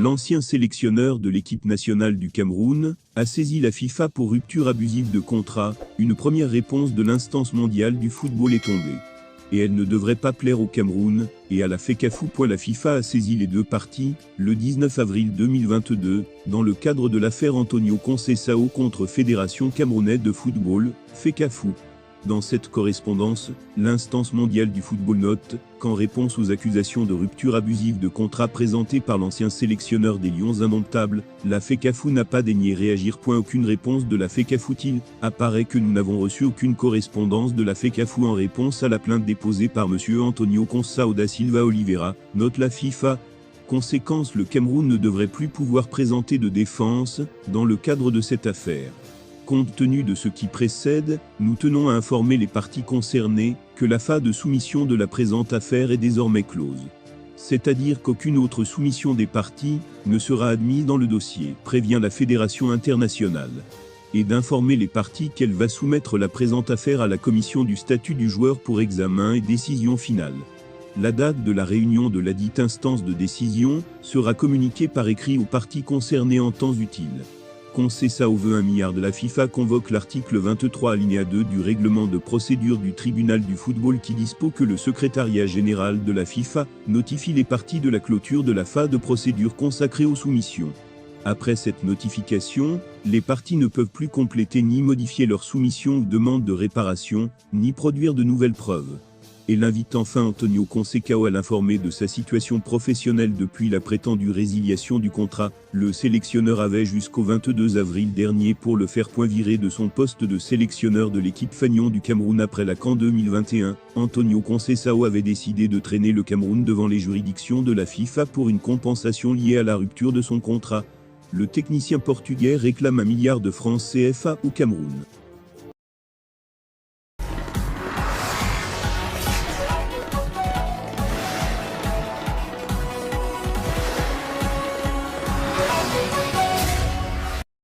l'ancien sélectionneur de l'équipe nationale du Cameroun, a saisi la FIFA pour rupture abusive de contrat. Une première réponse de l'instance mondiale du football est tombée. Et elle ne devrait pas plaire au Cameroun, et à la FECAFOOT. La FIFA a saisi les deux parties, le 19 avril 2022, dans le cadre de l'affaire Antonio Conceição contre Fédération Camerounaise de Football, FECAFOOT. Dans cette correspondance, l'instance mondiale du football note qu'en réponse aux accusations de rupture abusive de contrat présentées par l'ancien sélectionneur des Lions indomptables, la FECAFOOT n'a pas daigné réagir. Aucune réponse de la FECAFOOT. Il apparaît que nous n'avons reçu aucune correspondance de la FECAFOOT en réponse à la plainte déposée par M. Antonio Conceição da Silva Oliveira, note la FIFA. Conséquence, le Cameroun ne devrait plus pouvoir présenter de défense dans le cadre de cette affaire. Compte tenu de ce qui précède, nous tenons à informer les parties concernées que la phase de soumission de la présente affaire est désormais close. C'est-à-dire qu'aucune autre soumission des parties ne sera admise dans le dossier, prévient la Fédération internationale. Et d'informer les parties qu'elle va soumettre la présente affaire à la commission du statut du joueur pour examen et décision finale. La date de la réunion de ladite instance de décision sera communiquée par écrit aux parties concernées en temps utile. Conceição veut 1 milliard de la FIFA convoque l'article 23 alinéa 2 du règlement de procédure du tribunal du football qui dispose que le secrétariat général de la FIFA notifie les parties de la clôture de la phase de procédure consacrée aux soumissions. Après cette notification, les parties ne peuvent plus compléter ni modifier leur soumission ou demande de réparation, ni produire de nouvelles preuves. Et l'invite enfin Antonio Conceição à l'informer de sa situation professionnelle depuis la prétendue résiliation du contrat. Le sélectionneur avait jusqu'au 22 avril dernier pour le faire virer de son poste de sélectionneur de l'équipe Fanion du Cameroun après la CAN 2021. Antonio Conceição avait décidé de traîner le Cameroun devant les juridictions de la FIFA pour une compensation liée à la rupture de son contrat. Le technicien portugais réclame 1 milliard de francs CFA au Cameroun.